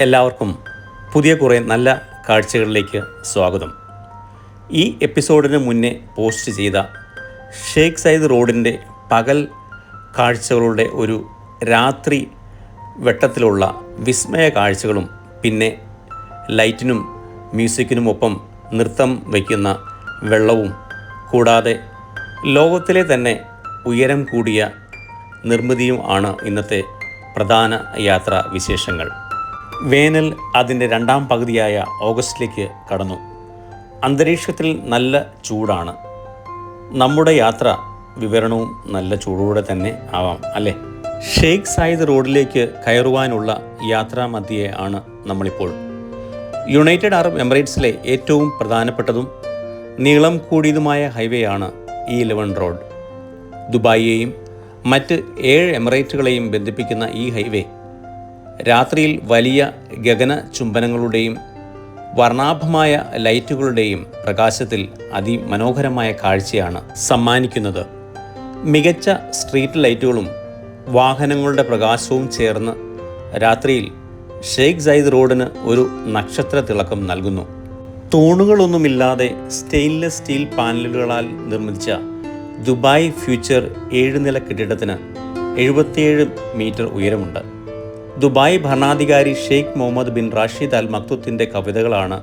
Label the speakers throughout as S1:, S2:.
S1: എല്ലാവർക്കും പുതിയ കുറേ നല്ല കാഴ്ചകളിലേക്ക് സ്വാഗതം. ഈ എപ്പിസോഡിന് മുന്നേ പോസ്റ്റ് ചെയ്ത ഷേഖ് സയ്യിദ് റോഡിൻ്റെ പകൽ കാഴ്ചകളുടെ ഒരു രാത്രി വെട്ടത്തിലുള്ള വിസ്മയ കാഴ്ചകളും പിന്നെ ലൈറ്റിനും മ്യൂസിക്കിനുമൊപ്പം നൃത്തം വയ്ക്കുന്ന വെള്ളവും കൂടാതെ ലോകത്തിലെ തന്നെ ഉയരം കൂടിയ നിർമ്മിതിയും ആണ് ഇന്നത്തെ പ്രധാന യാത്രാ വിശേഷങ്ങൾ. വേനൽ അതിൻ്റെ രണ്ടാം പകുതിയായ ഓഗസ്റ്റിലേക്ക് കടന്നു. അന്തരീക്ഷത്തിൽ നല്ല ചൂടാണ്. നമ്മുടെ യാത്ര വിവരണവും നല്ല ചൂടോടെ തന്നെ ആവാം അല്ലേ? ഷേഖ് സയ്യിദ് റോഡിലേക്ക് കയറുവാനുള്ള യാത്രാമധ്യേ ആണ് നമ്മളിപ്പോൾ. യുണൈറ്റഡ് അറബ് എമിറേറ്റ്സിലെ ഏറ്റവും പ്രധാനപ്പെട്ടതും നീളം കൂടിയതുമായ ഹൈവേ ആണ് E11 റോഡ്. ദുബായിയെയും മറ്റ് 7 എമിറേറ്റുകളെയും ബന്ധിപ്പിക്കുന്ന ഈ ഹൈവേ രാത്രിയിൽ വലിയ ഗഗന ചുംബനങ്ങളുടെയും വർണ്ണാഭമായ ലൈറ്റുകളുടെയും പ്രകാശത്തിൽ അതിമനോഹരമായ കാഴ്ചയാണ് സമ്മാനിക്കുന്നത്. മികച്ച സ്ട്രീറ്റ് ലൈറ്റുകളും വാഹനങ്ങളുടെ പ്രകാശവും ചേർന്ന് രാത്രിയിൽ ഷേഖ് സയ്യിദ് റോഡിന് ഒരു നക്ഷത്ര തിളക്കം നൽകുന്നു. തൂണുകളൊന്നുമില്ലാതെ സ്റ്റെയിൻലെസ് സ്റ്റീൽ പാനലുകളാൽ നിർമ്മിച്ച ദുബായ് ഫ്യൂച്ചർ 7 നില കെട്ടിടത്തിന് 77 മീറ്റർ ഉയരമുണ്ട്. ദുബായ് ഭരണാധികാരി ഷെയ്ഖ് മുഹമ്മദ് ബിൻ റാഷിദ് അൽ മക്തൂത്തിൻ്റെ കവിതകളാണ്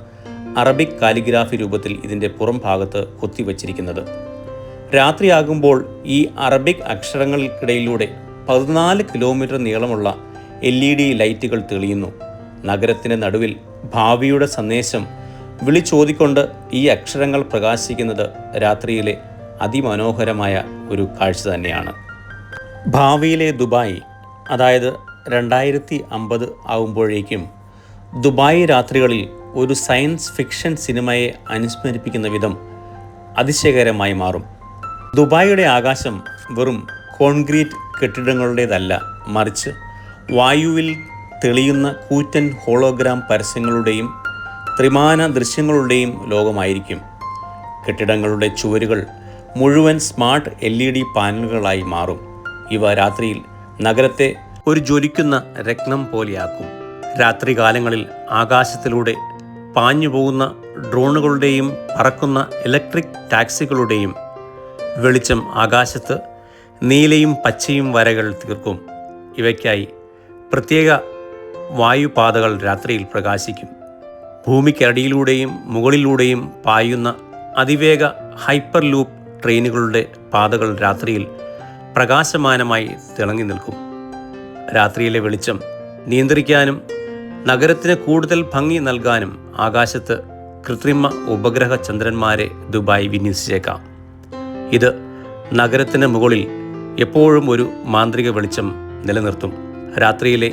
S1: അറബിക് കാലിഗ്രാഫി രൂപത്തിൽ ഇതിൻ്റെ പുറം ഭാഗത്ത് കൊത്തിവച്ചിരിക്കുന്നത്. രാത്രിയാകുമ്പോൾ ഈ അറബിക് അക്ഷരങ്ങൾക്കിടയിലൂടെ 14 കിലോമീറ്റർ നീളമുള്ള LED ലൈറ്റുകൾ തെളിയുന്നു. നഗരത്തിൻ്റെ നടുവിൽ ഭാവിയുടെ സന്ദേശം വിളിച്ചോതിക്കൊണ്ട് ഈ അക്ഷരങ്ങൾ പ്രകാശിക്കുന്നത് രാത്രിയിലെ അതിമനോഹരമായ ഒരു കാഴ്ച തന്നെയാണ്. ഭാവിയിലെ ദുബായ്, അതായത് 2050 ആകുമ്പോഴേക്കും ദുബായ് രാത്രികളിൽ ഒരു സയൻസ് ഫിക്ഷൻ സിനിമയെ അനുസ്മരിപ്പിക്കുന്ന വിധം അതിശയകരമായി മാറും. ദുബായിയുടെ ആകാശം വെറും കോൺക്രീറ്റ് കെട്ടിടങ്ങളുടേതല്ല, മറിച്ച് വായുവിൽ തെളിയുന്ന കൂറ്റൻ ഹോളോഗ്രാം പരസ്യങ്ങളുടെയും ത്രിമാന ദൃശ്യങ്ങളുടെയും ലോകമായിരിക്കും. കെട്ടിടങ്ങളുടെ ചുവരുകൾ മുഴുവൻ സ്മാർട്ട് LED പാനലുകളായി മാറും. ഇവ രാത്രിയിൽ നഗരത്തെ ഒരു ജ്വലിക്കുന്ന രത്നം പോലെയാക്കും. രാത്രികാലങ്ങളിൽ ആകാശത്തിലൂടെ പാഞ്ഞുപോകുന്ന ഡ്രോണുകളുടെയും പറക്കുന്ന ഇലക്ട്രിക് ടാക്സികളുടെയും വെളിച്ചം ആകാശത്ത് നീലയും പച്ചയും വരകൾ തീർക്കും. ഇവയ്ക്കായി പ്രത്യേക വായുപാതകൾ രാത്രിയിൽ പ്രകാശിക്കും. ഭൂമിക്കടിയിലൂടെയും മുകളിലൂടെയും പായുന്ന അതിവേഗ ഹൈപ്പർ ലൂപ്പ് ട്രെയിനുകളുടെ പാതകൾ രാത്രിയിൽ പ്രകാശമാനമായി തിളങ്ങി നിൽക്കും. രാത്രിയിലെ വെളിച്ചം നിയന്ത്രിക്കാനും നഗരത്തിന് കൂടുതൽ ഭംഗി നൽകാനും ആകാശത്ത് കൃത്രിമ ഉപഗ്രഹ ചന്ദ്രന്മാരെ ദുബായ് വിന്യസിച്ചേക്കാം. ഇത് നഗരത്തിന് മുകളിൽ എപ്പോഴും ഒരു മാന്ത്രിക വെളിച്ചം നിലനിർത്തും. രാത്രിയിലെ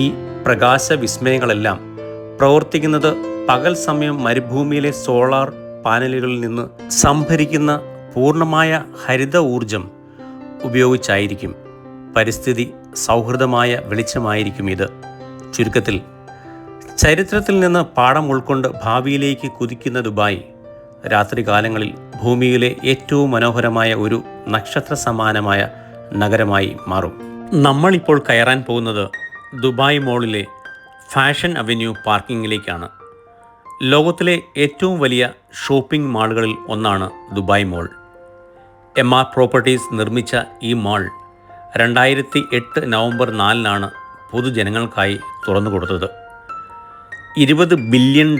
S1: ഈ പ്രകാശ വിസ്മയങ്ങളെല്ലാം പ്രവർത്തിക്കുന്നത് പകൽ സമയം മരുഭൂമിയിലെ സോളാർ പാനലുകളിൽ നിന്ന് സംഭരിക്കുന്ന പൂർണ്ണമായ ഹരിത ഊർജം ഉപയോഗിച്ചായിരിക്കും. പരിസ്ഥിതി സൗഹൃദമായ വെളിച്ചമായിരിക്കും ഇത്. ചുരുക്കത്തിൽ, ചരിത്രത്തിൽ നിന്ന് പാഠം ഉൾക്കൊണ്ട് ഭാവിയിലേക്ക് കുതിക്കുന്ന ദുബായ് രാത്രികാലങ്ങളിൽ ഭൂമിയിലെ ഏറ്റവും മനോഹരമായ ഒരു നക്ഷത്ര സമാനമായ നഗരമായി മാറും. നമ്മളിപ്പോൾ കയറാൻ പോകുന്നത് ദുബായ് മോളിലെ ഫാഷൻ അവന്യൂ പാർക്കിങ്ങിലേക്കാണ്. ലോകത്തിലെ ഏറ്റവും വലിയ ഷോപ്പിംഗ് മാളുകളിൽ ഒന്നാണ് ദുബായ് മോൾ. MR പ്രോപ്പർട്ടീസ് നിർമ്മിച്ച ഈ മാൾ 2008 നവംബർ 4 പൊതുജനങ്ങൾക്കായി തുറന്നു കൊടുത്തത്. $20 ബില്യൺ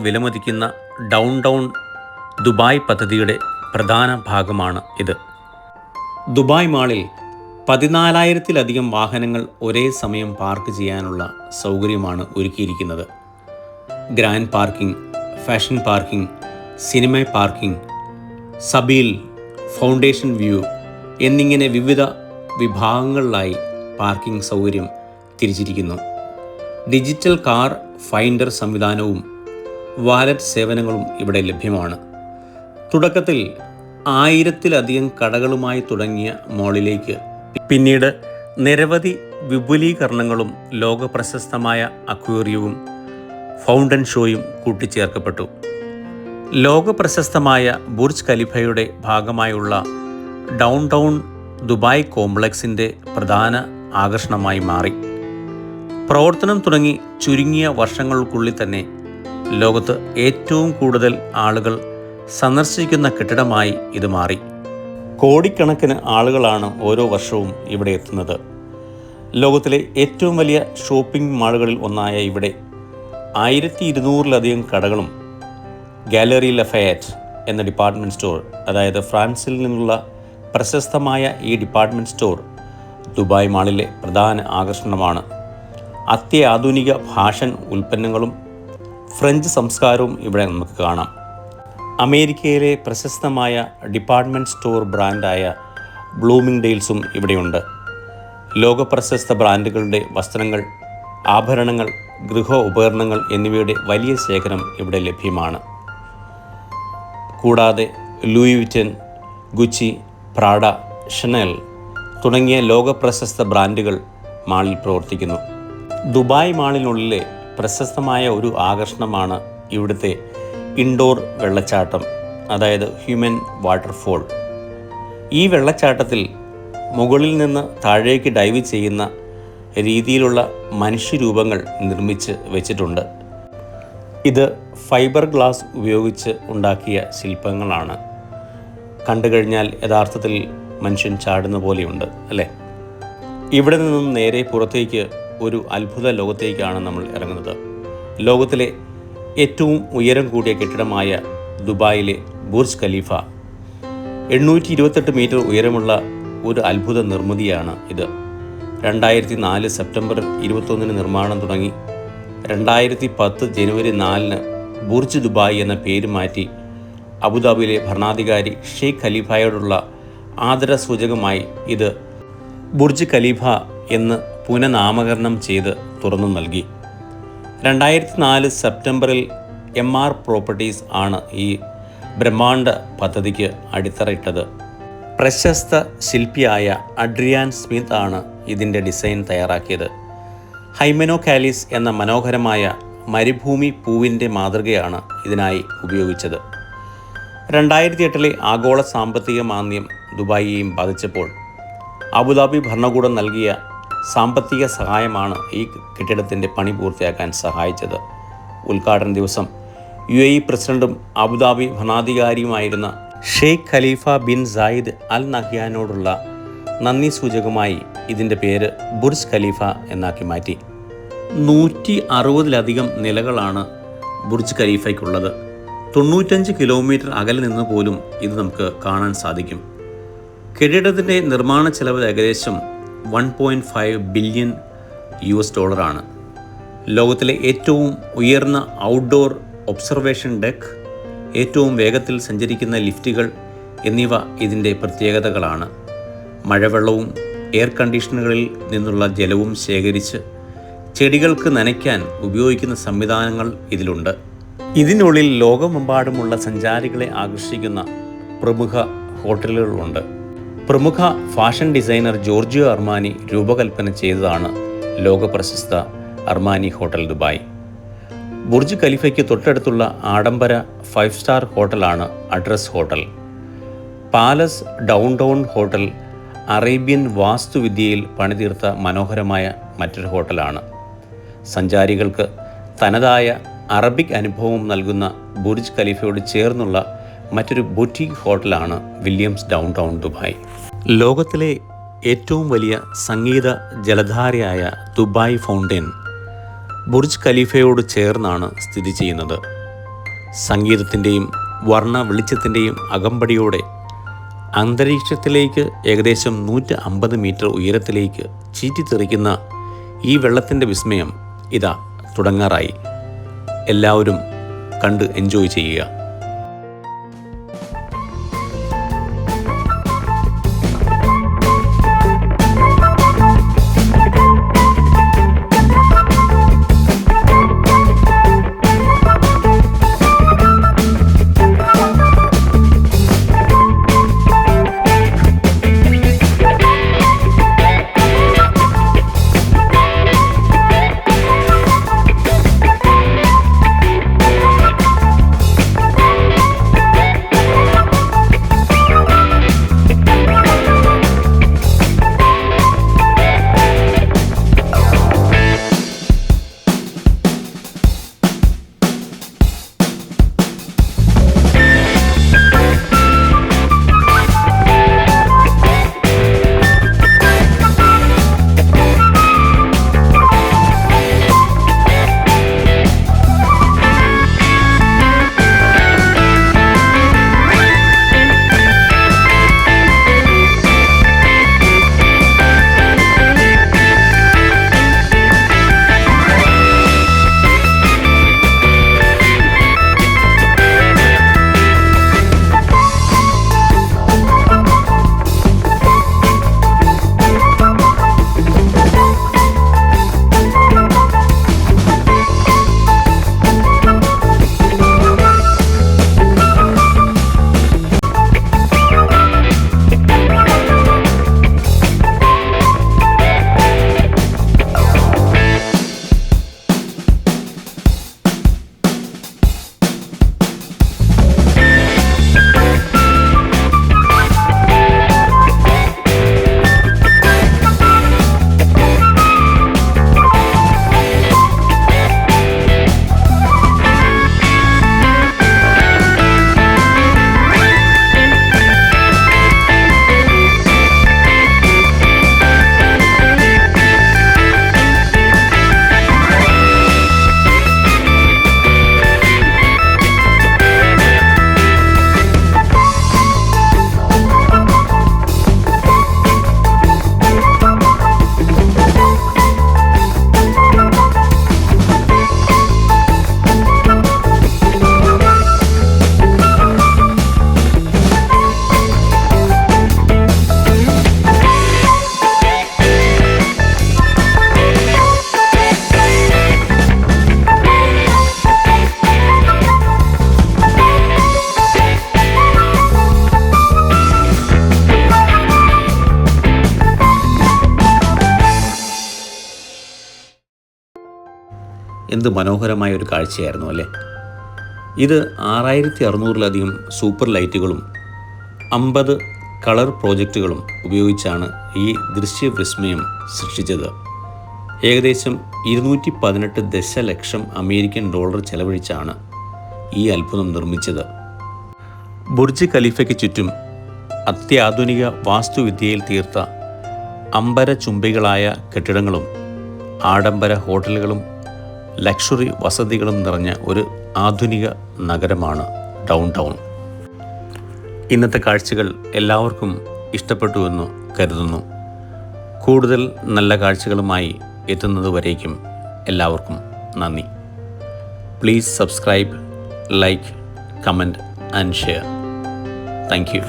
S1: വിലമതിക്കുന്ന ഡൗൺ ടൗൺ ദുബായ് പദ്ധതിയുടെ പ്രധാന ഭാഗമാണ് ഇത്. ദുബായ് മാളിൽ 14,000-ലധികം വാഹനങ്ങൾ ഒരേ സമയം പാർക്ക് ചെയ്യാനുള്ള സൗകര്യമാണ് ഒരുക്കിയിരിക്കുന്നത്. Grand parking, fashion parking, cinema parking, Zabeel, foundation view എന്നിങ്ങനെ വിവിധ വിഭാഗങ്ങളിലായി പാർക്കിംഗ് സൗകര്യം തിരിച്ചിരിക്കുന്നു. ഡിജിറ്റൽ കാർ ഫൈൻഡർ സംവിധാനവും വാലറ്റ് സേവനങ്ങളും ഇവിടെ ലഭ്യമാണ്. തുടക്കത്തിൽ 1000-ലധികം കടകളുമായി തുടങ്ങിയ മോളിലേക്ക് പിന്നീട് നിരവധി വിപുലീകരണങ്ങളും ലോകപ്രശസ്തമായ അക്വേറിയവും ഫൗണ്ടൻ ഷോയും കൂട്ടിച്ചേർക്കപ്പെട്ടു. ലോകപ്രശസ്തമായ ബുർജ് ഖലീഫയുടെ ഭാഗമായുള്ള ഡൗൺ ടൗൺ ദുബായ് കോംപ്ലക്സിൻ്റെ പ്രധാന ആകർഷണമായി മാറി. പ്രവർത്തനം തുടങ്ങി ചുരുങ്ങിയ വർഷങ്ങൾക്കുള്ളിൽ തന്നെ ലോകത്ത് ഏറ്റവും കൂടുതൽ ആളുകൾ സന്ദർശിക്കുന്ന കെട്ടിടമായി ഇത് മാറി. കോടിക്കണക്കിന് ആളുകളാണ് ഓരോ വർഷവും ഇവിടെ എത്തുന്നത്. ലോകത്തിലെ ഏറ്റവും വലിയ ഷോപ്പിംഗ് മാളുകളിൽ ഒന്നായ ഇവിടെ 1200-ലധികം കടകളും ഗാലറി ലഫയറ്റ് എന്ന ഡിപ്പാർട്ട്മെൻറ്റ് സ്റ്റോർ, അതായത് ഫ്രാൻസിൽ നിന്നുള്ള പ്രശസ്തമായ ഈ ഡിപ്പാർട്ട്മെൻറ്റ് സ്റ്റോർ ദുബായ് മാളിലെ പ്രധാന ആകർഷണമാണ്. അത്യാധുനിക ഫാഷൻ ഉൽപ്പന്നങ്ങളും ഫ്രഞ്ച് സംസ്കാരവും ഇവിടെ നമുക്ക് കാണാം. അമേരിക്കയിലെ പ്രശസ്തമായ ഡിപ്പാർട്ട്മെൻറ്റ് സ്റ്റോർ ബ്രാൻഡായ ബ്ലൂമിംഗ്ഡെയിൽസും ഇവിടെയുണ്ട്. ലോകപ്രശസ്ത ബ്രാൻഡുകളുടെ വസ്ത്രങ്ങൾ, ആഭരണങ്ങൾ, ഗൃഹ ഉപകരണങ്ങൾ എന്നിവയുടെ വലിയ ശേഖരം ഇവിടെ ലഭ്യമാണ്. കൂടാതെ ലൂയി വിറ്റൻ, ഗുച്ചി, പ്രാഡ, ഷനൽ തുടങ്ങിയ ലോകപ്രശസ്ത ബ്രാൻഡുകൾ മാളിൽ പ്രവർത്തിക്കുന്നു. ദുബായ് മാളിനുള്ളിലെ പ്രശസ്തമായ ഒരു ആകർഷണമാണ് ഇവിടുത്തെ ഇൻഡോർ വെള്ളച്ചാട്ടം, അതായത് ഹ്യൂമൻ വാട്ടർഫോൾ. ഈ വെള്ളച്ചാട്ടത്തിൽ മുകളിൽ നിന്ന് താഴേക്ക് ഡൈവ് ചെയ്യുന്ന രീതിയിലുള്ള മനുഷ്യരൂപങ്ങൾ നിർമ്മിച്ച് വെച്ചിട്ടുണ്ട്. ഇത് ഫൈബർ ഗ്ലാസ് ഉപയോഗിച്ച് ഉണ്ടാക്കിയ ശില്പങ്ങളാണ്. കണ്ടു കഴിഞ്ഞാൽ യഥാർത്ഥത്തിൽ മനുഷ്യൻ ചാടുന്ന പോലെയുണ്ട്, അല്ലേ? ഇവിടെ നിന്നും നേരെ പുറത്തേക്ക് ഒരു അത്ഭുത ലോകത്തേക്കാണ് നമ്മൾ ഇറങ്ങുന്നത്. ലോകത്തിലെ ഏറ്റവും ഉയരം കൂടിയ കെട്ടിടമായ ദുബായിലെ ബുർജ് ഖലീഫ 828 മീറ്റർ ഉയരമുള്ള ഒരു അത്ഭുത നിർമ്മിതിയാണ് ഇത്. 2004 സെപ്റ്റംബർ 21 നിർമ്മാണം തുടങ്ങി 2010 ജനുവരി 4 ബുർജ് ദുബായ് എന്ന പേര് മാറ്റി അബുദാബിയിലെ ഭരണാധികാരി ഷെയ്ഖ് ഖലീഫയോടുള്ള ആദരസൂചകമായി ഇത് ബുർജ് ഖലീഫ എന്ന് പുനഃനാമകരണം ചെയ്ത് തുറന്നു നൽകി. 2004 സെപ്റ്റംബറിൽ MR പ്രോപ്പർട്ടീസ് ആണ് ഈ ബ്രഹ്മാണ്ഡ പദ്ധതിക്ക് അടിത്തറയിട്ടത്. പ്രശസ്ത ശില്പിയായ അഡ്രിയാൻ സ്മിത്ത് ആണ് ഇതിൻ്റെ ഡിസൈൻ തയ്യാറാക്കിയത്. ഹൈമെനോ കാലിസ് എന്ന മനോഹരമായ മരുഭൂമി പൂവിൻ്റെ മാതൃകയാണ് ഇതിനായി ഉപയോഗിച്ചത്. 2008 ആഗോള സാമ്പത്തിക മാന്ദ്യം ദുബായിയെയും ബാധിച്ചപ്പോൾ അബുദാബി ഭരണകൂടം നൽകിയ സാമ്പത്തിക സഹായമാണ് ഈ കെട്ടിടത്തിൻ്റെ പണി പൂർത്തിയാക്കാൻ സഹായിച്ചത്. ഉദ്ഘാടന ദിവസം UAE പ്രസിഡന്റും അബുദാബി ഭരണാധികാരിയുമായിരുന്ന Sheikh Khalifa bin Zayed Al നഹ്യാനോടുള്ള നന്ദി സൂചകമായി ഇതിൻ്റെ പേര് ബുർജ് ഖലീഫ എന്നാക്കി മാറ്റി. 160-ലധികം നിലകളാണ് ബുർജ് ഖലീഫയ്ക്കുള്ളത്. 95 കിലോമീറ്റർ അകലെ നിന്ന് പോലും ഇത് നമുക്ക് കാണാൻ സാധിക്കും. കെട്ടിടത്തിൻ്റെ നിർമ്മാണ ചെലവ് ഏകദേശം $1.5 ബില്യൺ ആണ്. ലോകത്തിലെ ഏറ്റവും ഉയർന്ന ഔട്ട്ഡോർ ഒബ്സർവേഷൻ ഡെക്ക്, ഏറ്റവും വേഗത്തിൽ സഞ്ചരിക്കുന്ന ലിഫ്റ്റുകൾ എന്നിവ ഇതിൻ്റെ പ്രത്യേകതകളാണ്. മഴവെള്ളവും എയർ കണ്ടീഷനുകളിൽ നിന്നുള്ള ജലവും ശേഖരിച്ച് ചെടികൾക്ക് നനയ്ക്കാൻ ഉപയോഗിക്കുന്ന സംവിധാനങ്ങൾ ഇതിലുണ്ട്. ഇതിനുള്ളിൽ ലോകമെമ്പാടുമുള്ള സഞ്ചാരികളെ ആകർഷിക്കുന്ന പ്രമുഖ ഹോട്ടലുകളുണ്ട്. പ്രമുഖ ഫാഷൻ ഡിസൈനർ ജോർജിയോ അർമാനി രൂപകൽപ്പന ചെയ്തതാണ് ലോകപ്രശസ്ത അർമാനി ഹോട്ടൽ ദുബായ്. ബുർജ് ഖലീഫയ്ക്ക് തൊട്ടടുത്തുള്ള ആഡംബര 5 സ്റ്റാർ ഹോട്ടലാണ് address hotel. Palace down hotel Arabian വാസ്തുവിദ്യയിൽ പണിതീർത്ത മനോഹരമായ മറ്റൊരു ഹോട്ടലാണ്. സഞ്ചാരികൾക്ക് തനതായ അറബിക് അനുഭവം നൽകുന്ന ബുർജ് ഖലീഫയോട് ചേർന്നുള്ള മറ്റൊരു ബൊട്ടീക്ക് ഹോട്ടലാണ് വില്യംസ് ഡൗൺ ദുബായ്. ലോകത്തിലെ ഏറ്റവും വലിയ സംഗീത ജലധാരയായ ദുബായ് ഫൗണ്ടെയിൻ ബുർജ് ഖലീഫയോട് ചേർന്നാണ് സ്ഥിതി ചെയ്യുന്നത്. സംഗീതത്തിൻ്റെയും വർണ്ണ വെളിച്ചത്തിൻ്റെയും അകമ്പടിയോടെ അന്തരീക്ഷത്തിലേക്ക് ഏകദേശം 150 മീറ്റർ ഉയരത്തിലേക്ക് ചീറ്റിത്തെറിക്കുന്ന ഈ വെള്ളത്തിൻ്റെ വിസ്മയം ഇതാ തുടങ്ങാറായി. എല്ലാവരും കണ്ട് എൻജോയ് ചെയ്യുക. എന്ത് മനോഹരമായ ഒരു കാഴ്ചയായിരുന്നു അല്ലേ. ഇത് 6600-ലധികം സൂപ്പർ ലൈറ്റുകളും 50 കളർ പ്രോജക്റ്റുകളും ഉപയോഗിച്ചാണ് ഈ ദൃശ്യവിസ്മയം സൃഷ്ടിച്ചത്. ഏകദേശം 218 ദശലക്ഷം അമേരിക്കൻ ഡോളർ ചെലവഴിച്ചാണ് ഈ അത്ഭുതം നിർമ്മിച്ചത്. ബുർജ് ഖലീഫയ്ക്ക് ചുറ്റും അത്യാധുനിക വാസ്തുവിദ്യയിൽ തീർത്ത അംബരചുംബികളായ കെട്ടിടങ്ങളും ആഡംബര ഹോട്ടലുകളും ലക്ഷറി വസതികളും നിറഞ്ഞ ഒരു ആധുനിക നഗരമാണ് ഡൗൺ ടൗൺ. ഇന്നത്തെ കാഴ്ചകൾ എല്ലാവർക്കും ഇഷ്ടപ്പെട്ടുവെന്ന് കരുതുന്നു. കൂടുതൽ നല്ല കാഴ്ചകളുമായി എത്തുന്നതുവരേക്കും എല്ലാവർക്കും നന്ദി. Please subscribe, like, comment and share. Thank you.